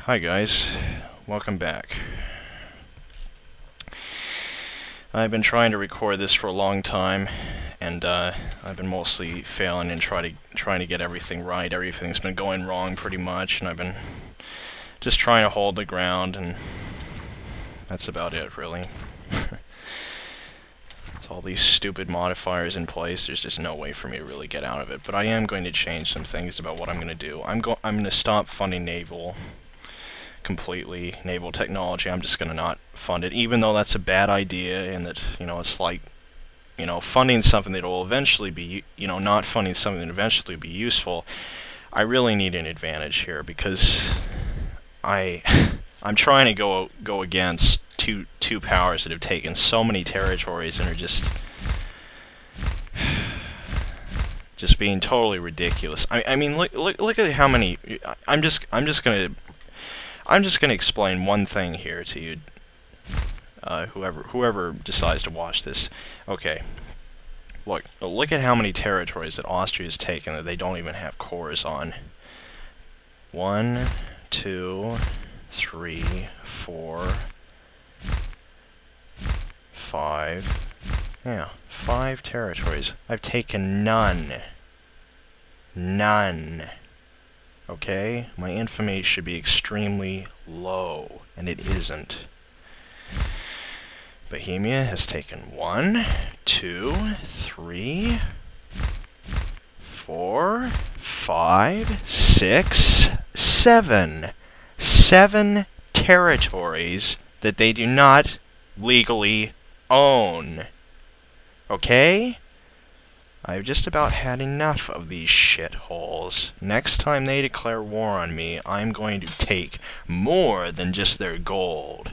Hi guys, welcome back. I've been trying to record this for a long time, and I've been mostly failing and trying to get everything right. Everything's been going wrong pretty much, and I've been just trying to hold the ground, and that's about it, really. With all these stupid modifiers in place, there's just no way for me to really get out of it. But I am going to change some things about what I'm going to do. I'm going to stop funding naval completely. Naval technology, I'm just going to not fund it, even though that's a bad idea, and that, it's like, funding something that will eventually be, not funding something that will eventually be useful. I really need an advantage here, because I'm trying to go against two powers that have taken so many territories and are just being totally ridiculous. I mean, look at how many. I'm just gonna explain one thing here to you, whoever decides to watch this. Okay, look at how many territories that Austria has taken that they don't even have cores on. 1, 2, 3, 4, 5. Yeah, 5 territories. I've taken none. None. Okay? My infamy should be extremely low, and it isn't. Bohemia has taken 1, 2, 3, 4, 5, 6, 7. 7 territories that they do not legally own. Okay? I've just about had enough of these shitholes. Next time they declare war on me, I'm going to take more than just their gold.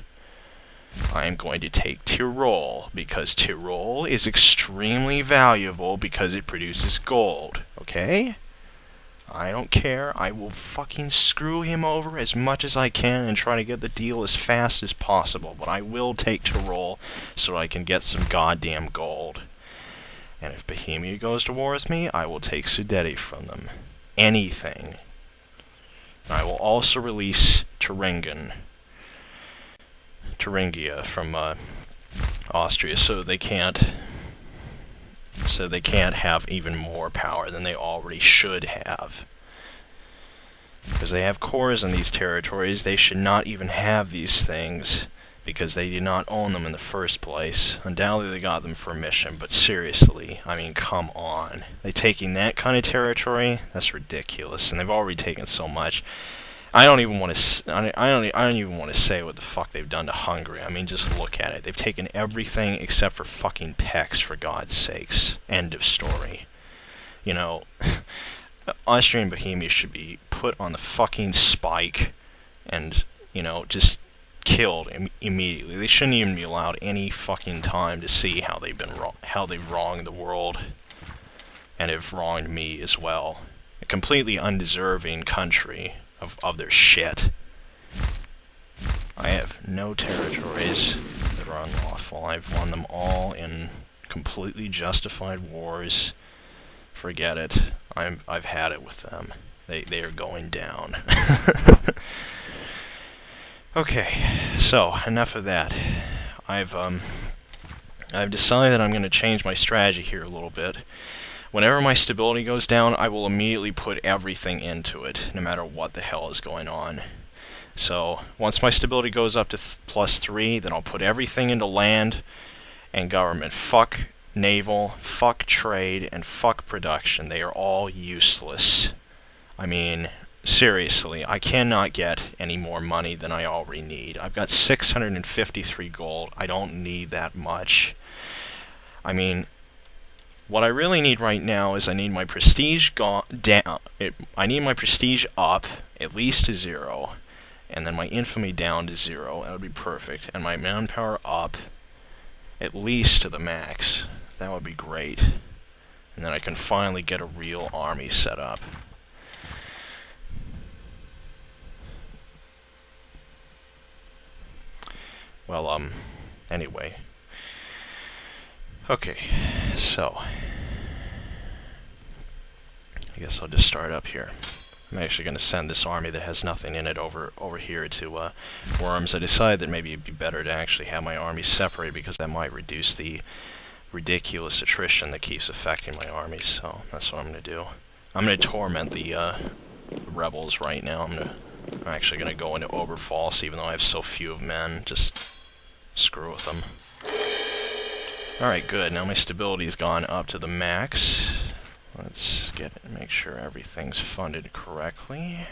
I'm going to take Tyrol, because Tyrol is extremely valuable because it produces gold. Okay? I don't care. I will fucking screw him over as much as I can and try to get the deal as fast as possible. But I will take Tyrol so I can get some goddamn gold. And if Bohemia goes to war with me, I will take Sudeti from them. Anything. And I will also release Thuringia from Austria, so they can't have even more power than they already should have. Because they have cores in these territories, they should not even have these things, because they did not own them in the first place. Undoubtedly they got them for a mission, but seriously, I mean, come on. They taking that kind of territory? That's ridiculous, and they've already taken so much. I don't even want to say what the fuck they've done to Hungary. I mean, just look at it. They've taken everything except for fucking Pex, for God's sakes. End of story. Austria and Bohemia should be put on the fucking spike and, just killed immediately. They shouldn't even be allowed any fucking time to see how they've wronged the world and have wronged me as well. A completely undeserving country of their shit. I have no territories that are unlawful. I've won them all in completely justified wars. Forget it. I've had it with them. They are going down. Okay, so enough of that. I've decided that I'm going to change my strategy here a little bit. Whenever my stability goes down, I will immediately put everything into it, no matter what the hell is going on. So, once my stability goes up to +3, then I'll put everything into land and government. Fuck naval, fuck trade, and fuck production. They are all useless. I mean, seriously, I cannot get any more money than I already need. I've got 653 gold. I don't need that much. I mean, what I really need right now is I need my prestige down. I need my prestige up, at least to 0, and then my infamy down to 0. That would be perfect. And my manpower up, at least to the max. That would be great. And then I can finally get a real army set up. Well, anyway. Okay, so I guess I'll just start up here. I'm actually going to send this army that has nothing in it over here to Worms. I decided that maybe it'd be better to actually have my armies separated because that might reduce the ridiculous attrition that keeps affecting my armies. So that's what I'm going to do. I'm going to torment the rebels right now. I'm actually going to go into Oberpfalz, even though I have so few of men. Just screw with them. Alright, good. Now my stability's gone up to the max. Let's make sure everything's funded correctly.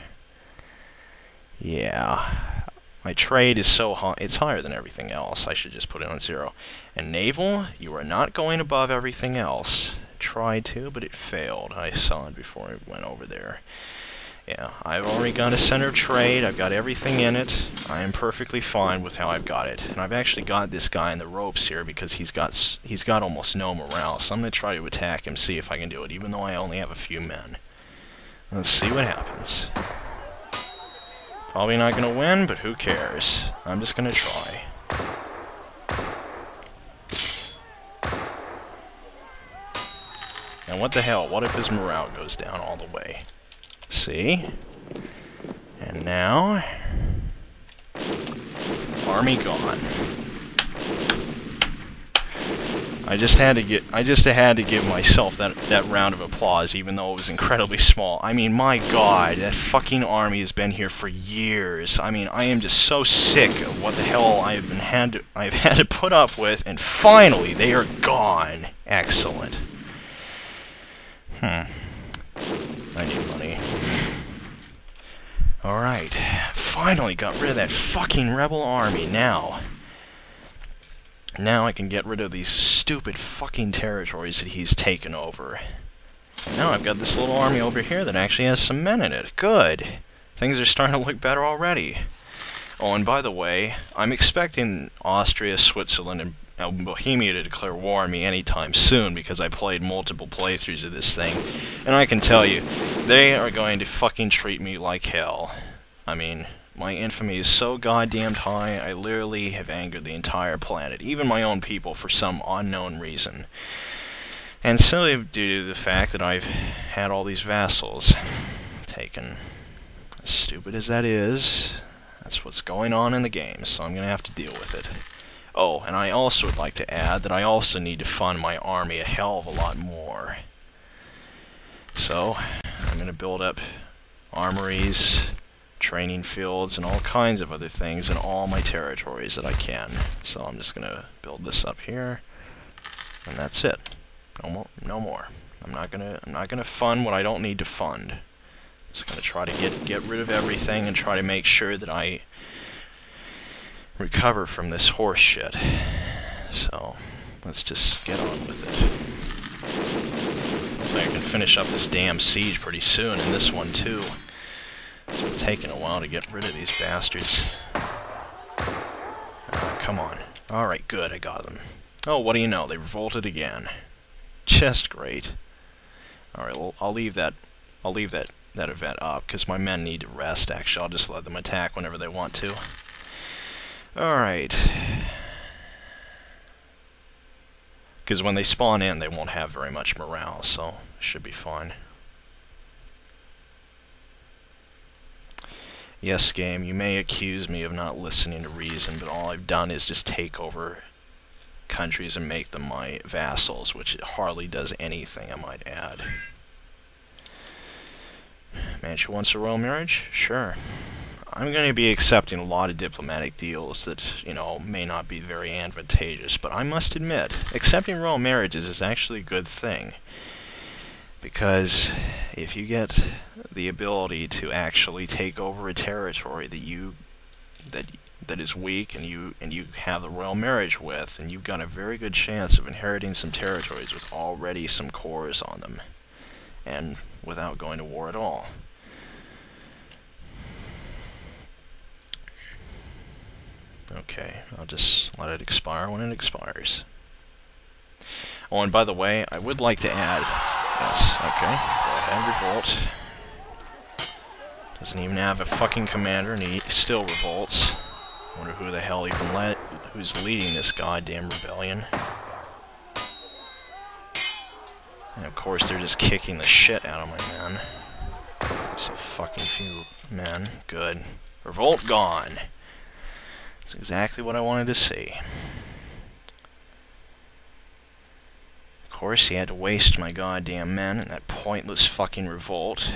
Yeah. My trade is so high, it's higher than everything else. I should just put it on 0. And naval, you are not going above everything else. Tried to, but it failed. I saw it before I went over there. Yeah, I've already got a center of trade. I've got everything in it. I am perfectly fine with how I've got it. And I've actually got this guy in the ropes here because he's got almost no morale. So I'm going to try to attack him, see if I can do it, even though I only have a few men. Let's see what happens. Probably not going to win, but who cares? I'm just going to try. And what the hell? What if his morale goes down all the way? See? And now... army gone. I just had to give myself that round of applause, even though it was incredibly small. I mean, my god, that fucking army has been here for years. I mean, I am just so sick of what the hell I've had to put up with, and finally they are gone. Excellent. I need money. Alright, finally got rid of that fucking rebel army. Now I can get rid of these stupid fucking territories that he's taken over. Now I've got this little army over here that actually has some men in it. Good. Things are starting to look better already. Oh, and by the way, I'm expecting Austria, Switzerland, and Bohemia to declare war on me anytime soon because I played multiple playthroughs of this thing. And I can tell you, they are going to fucking treat me like hell. I mean, my infamy is so goddamned high, I literally have angered the entire planet, even my own people, for some unknown reason. And simply due to the fact that I've had all these vassals taken. As stupid as that is, that's what's going on in the game, so I'm going to have to deal with it. Oh, and I also would like to add that I also need to fund my army a hell of a lot more. So, I'm going to build up armories, training fields, and all kinds of other things in all my territories that I can. So I'm just going to build this up here, and that's it. No more. I'm not gonna fund what I don't need to fund. Just going to try to get rid of everything and try to make sure that I recover from this horse shit. So, let's just get on with it. Hopefully I can finish up this damn siege pretty soon, and this one too. It's been taking a while to get rid of these bastards. Come on. Alright, good, I got them. Oh, what do you know, they revolted again. Just great. Alright, well, I'll leave that event up, because my men need to rest, actually. I'll just let them attack whenever they want to. Alright. Because when they spawn in, they won't have very much morale, so it should be fine. Yes, game, you may accuse me of not listening to reason, but all I've done is just take over countries and make them my vassals, which hardly does anything, I might add. Manchu wants a royal marriage? Sure. I'm going to be accepting a lot of diplomatic deals that, you know, may not be very advantageous, but I must admit, accepting royal marriages is actually a good thing. Because if you get the ability to actually take over a territory that is weak and you have the royal marriage with, and you've got a very good chance of inheriting some territories with already some cores on them, and without going to war at all. Okay, I'll just let it expire when it expires. Oh, and by the way, I would like to add... Yes, okay, go ahead, revolt. Doesn't even have a fucking commander, and he still revolts. Wonder who the hell who's leading this goddamn rebellion. And of course, they're just kicking the shit out of my men. So fucking few men. Good. Revolt gone. That's exactly what I wanted to see. Of course, he had to waste my goddamn men in that pointless fucking revolt.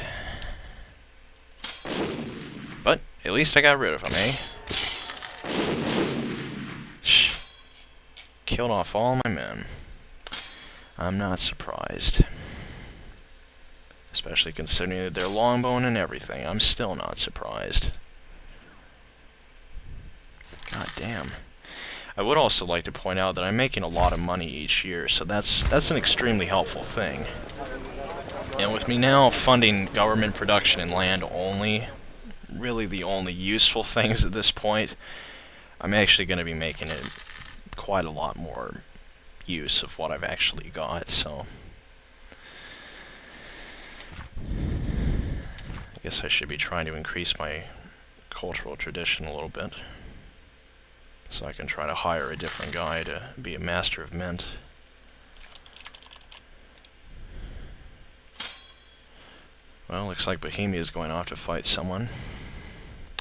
But at least I got rid of him, eh? Killed off all my men. I'm not surprised. Especially considering that they're longbone and everything. I'm still not surprised. God damn. I would also like to point out that I'm making a lot of money each year, so that's an extremely helpful thing. And with me now funding government production in land only, really the only useful things at this point, I'm actually going to be making it quite a lot more use of what I've actually got, so I guess I should be trying to increase my cultural tradition a little bit, so I can try to hire a different guy to be a master of mint. Well, looks like Bohemia is going off to fight someone.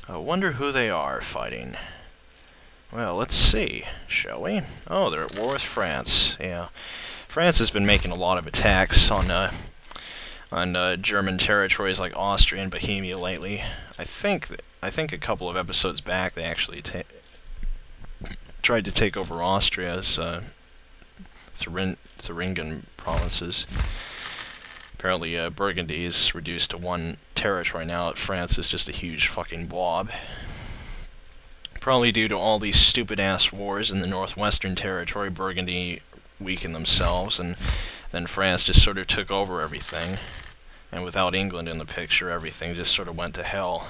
I wonder who they are fighting. Well, let's see, shall we? Oh, they're at war with France. Yeah, France has been making a lot of attacks on German territories like Austria and Bohemia lately. I think a couple of episodes back they actually tried to take over Austria's Thuringen provinces. Apparently, Burgundy is reduced to one territory now. France is just a huge fucking blob. Probably due to all these stupid-ass wars in the northwestern territory, Burgundy weakened themselves, and then France just sort of took over everything. And without England in the picture, everything just sort of went to hell.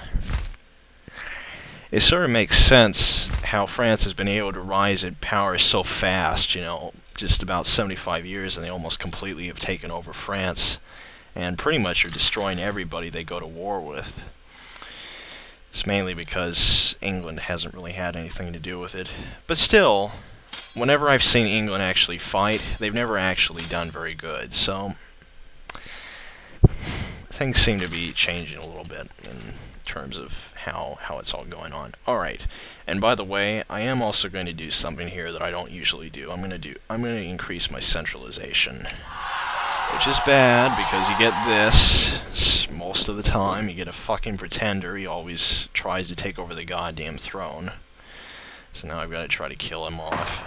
It sort of makes sense how France has been able to rise in power so fast, you know, just about 75 years, and they almost completely have taken over France, and pretty much are destroying everybody they go to war with. It's mainly because England hasn't really had anything to do with it. But still, whenever I've seen England actually fight, they've never actually done very good, so things seem to be changing a little bit in terms of how it's all going on. Alright, and by the way, I am also going to do something here that I don't usually do. I'm going to increase my centralization. Which is bad, because you get this most of the time. You get a fucking pretender. He always tries to take over the goddamn throne. So now I've got to try to kill him off.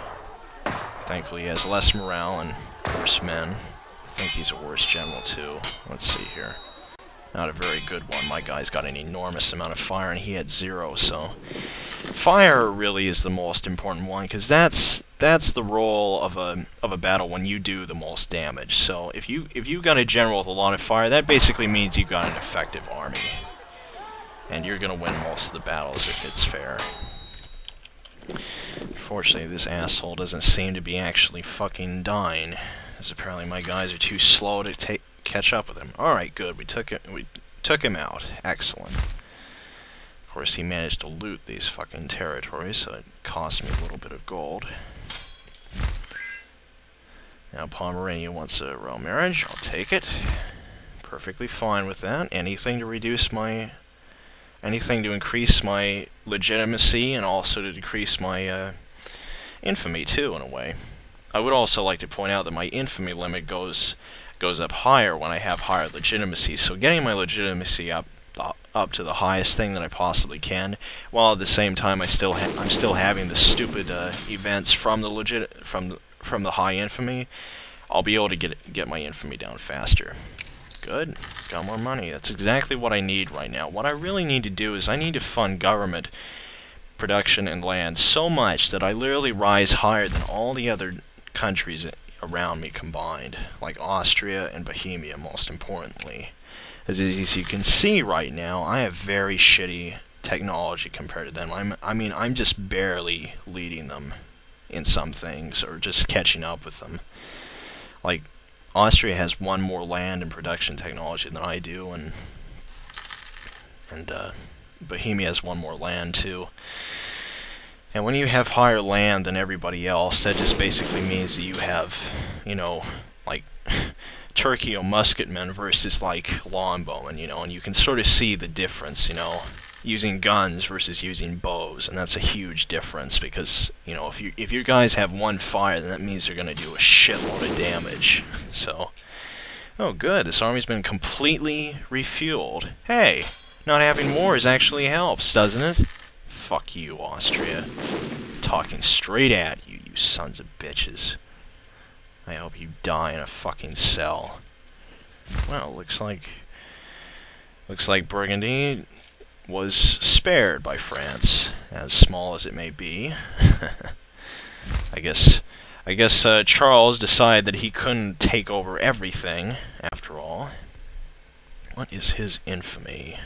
Thankfully he has less morale and worse men. I think he's a worse general too. Let's see here. Not a very good one. My guy's got an enormous amount of fire and he had 0, so fire really is the most important one, because that's the role of a battle when you do the most damage. So if you got a general with a lot of fire, that basically means you got an effective army, and you're gonna win most of the battles if it's fair. Unfortunately, this asshole doesn't seem to be actually fucking dying, as apparently my guys are too slow to catch up with him. Alright, good. We took him out. Excellent. Of course, he managed to loot these fucking territories, so it cost me a little bit of gold. Now Pomerania wants a royal marriage. I'll take it. Perfectly fine with that. Anything to increase my legitimacy, and also to decrease my infamy too, in a way. I would also like to point out that my infamy limit goes up higher when I have higher legitimacy. So getting my legitimacy up to the highest thing that I possibly can, while at the same time I'm still having the stupid events from the high infamy, I'll be able to get my infamy down faster. Good. Got more money. That's exactly what I need right now. What I really need to do is I need to fund government production and land so much that I literally rise higher than all the other countries around me combined, like Austria and Bohemia, most importantly. As you can see right now, I have very shitty technology compared to them. I'm just barely leading them in some things, or just catching up with them. Like, Austria has one more land and production technology than I do, and Bohemia has one more land too. And when you have higher land than everybody else, that just basically means that you have, you know, like Turkey or musketmen versus like longbowmen, you know, and you can sort of see the difference, you know, using guns versus using bows, and that's a huge difference because, you know, if you guys have one fire, then that means they're gonna do a shitload of damage. So, oh good, this army's been completely refueled. Hey, not having wars actually helps, doesn't it? Fuck you, Austria. Talking straight at you, you sons of bitches. I hope you die in a fucking cell. Well, looks like Burgundy was spared by France, as small as it may be. I guess Charles decided that he couldn't take over everything, after all. What is his infamy?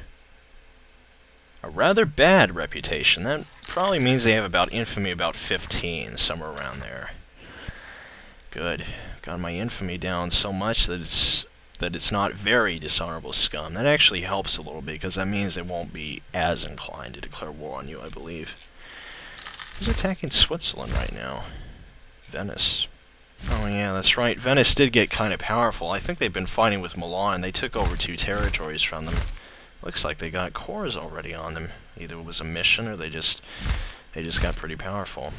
A rather bad reputation. That probably means they have about infamy about 15, somewhere around there. Good. Got my infamy down so much that it's not very dishonorable scum. That actually helps a little bit, because that means they won't be as inclined to declare war on you, I believe. Who's attacking Switzerland right now? Venice. Oh yeah, that's right. Venice did get kind of powerful. I think they've been fighting with Milan. They took over 2 territories from them. Looks like they got cores already on them. Either it was a mission or they just got pretty powerful.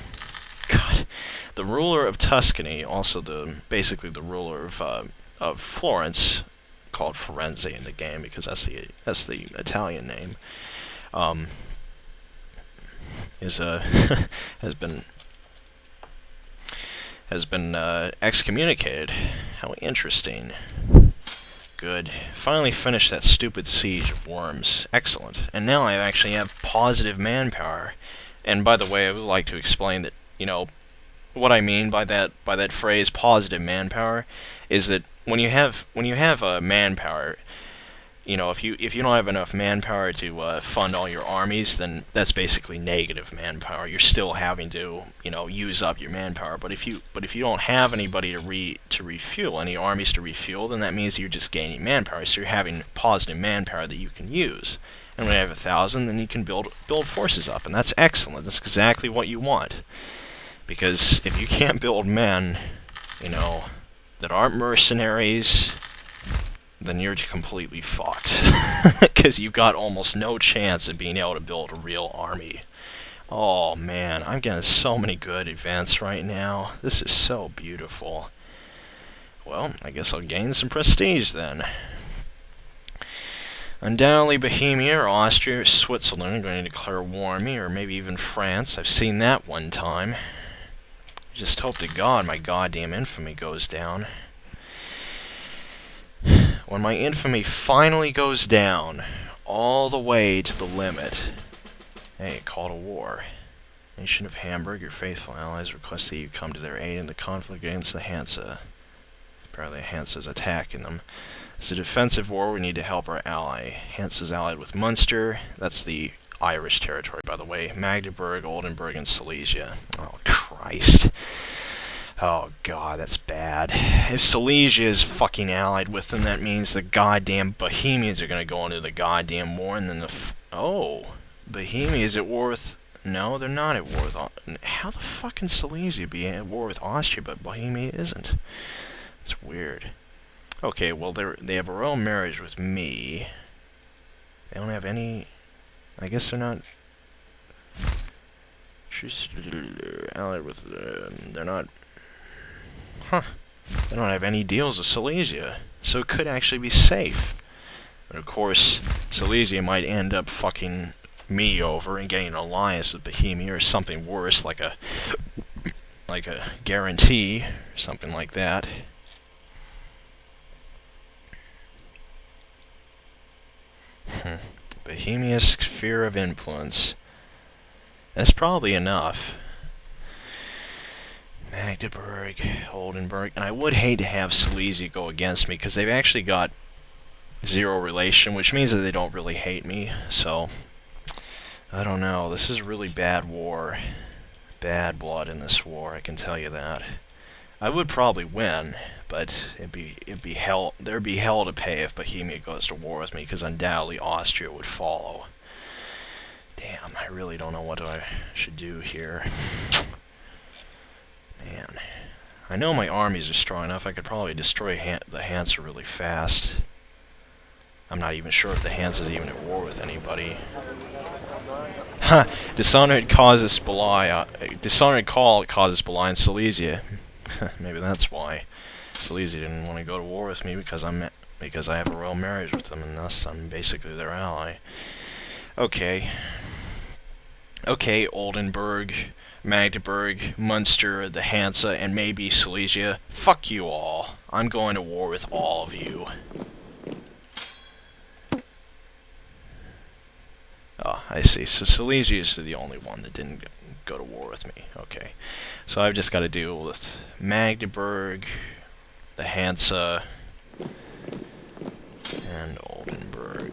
God, the ruler of Tuscany, also basically the ruler of Florence, called Firenze in the game because that's the Italian name, is has been excommunicated. How interesting. Good. Finally finished that stupid siege of Worms. Excellent. And now I actually have positive manpower. And by the way, I would like to explain that, you know, what I mean by that phrase, positive manpower, is that when you have manpower, you know, if you don't have enough manpower to fund all your armies, then that's basically negative manpower. You're still having to, you know, use up your manpower. But if you don't have anybody to refuel, any armies to refuel, then that means you're just gaining manpower. So you're having positive manpower that you can use. And when you have 1,000, then you can build forces up, and that's excellent. That's exactly what you want. Because if you can't build men, you know, that aren't mercenaries, then you're completely fucked. Because you've got almost no chance of being able to build a real army. Oh man, I'm getting so many good events right now. This is so beautiful. Well, I guess I'll gain some prestige then. Undoubtedly Bohemia or Austria or Switzerland are going to declare war on me, or maybe even France. I've seen that one time. Just hope to God my goddamn infamy goes down. When my infamy finally goes down, all the way to the limit. Hey, call to war. Nation of Hamburg, your faithful allies request that you come to their aid in the conflict against the Hansa. Apparently Hansa's attacking them. It's a defensive war, we need to help our ally. Hansa's allied with Munster, that's the Irish territory, by the way. Magdeburg, Oldenburg, and Silesia. Oh, Christ. Oh, God, that's bad. If Silesia is fucking allied with them, that means the goddamn Bohemians are gonna go into the goddamn war, and then oh, Bohemia is at war with... No, they're not at war with... How the fuck can Silesia be at war with Austria, but Bohemia isn't? It's weird. Okay, well, they have a royal marriage with me. They don't have any... I guess they're not... She's allied with... they're not... Huh. They don't have any deals with Silesia, so it could actually be safe. But of course, Silesia might end up fucking me over and getting an alliance with Bohemia or something worse, like a guarantee, or something like that. Bohemia's sphere of influence. That's probably enough. Magdeburg, Oldenburg, and I would hate to have Silesia go against me, because they've actually got 0 relation, which means that they don't really hate me, so... I don't know, this is a really bad war. Bad blood in this war, I can tell you that. I would probably win, but there'd be hell to pay if Bohemia goes to war with me, because undoubtedly Austria would follow. Damn, I really don't know what I should do here. Man, I know my armies are strong enough. I could probably destroy the Hansa really fast. I'm not even sure if the Hansa is even at war with anybody. Ha! Dishonored causes Belia. Dishonored call causes Belia in Silesia. Maybe that's why Silesia didn't want to go to war with me, because I have a royal marriage with them, and thus I'm basically their ally. Okay. Okay, Oldenburg, Magdeburg, Munster, the Hansa, and maybe Silesia. Fuck you all. I'm going to war with all of you. Oh, I see. So Silesia is the only one that didn't go to war with me. Okay. So I've just got to deal with Magdeburg, the Hansa, and Oldenburg.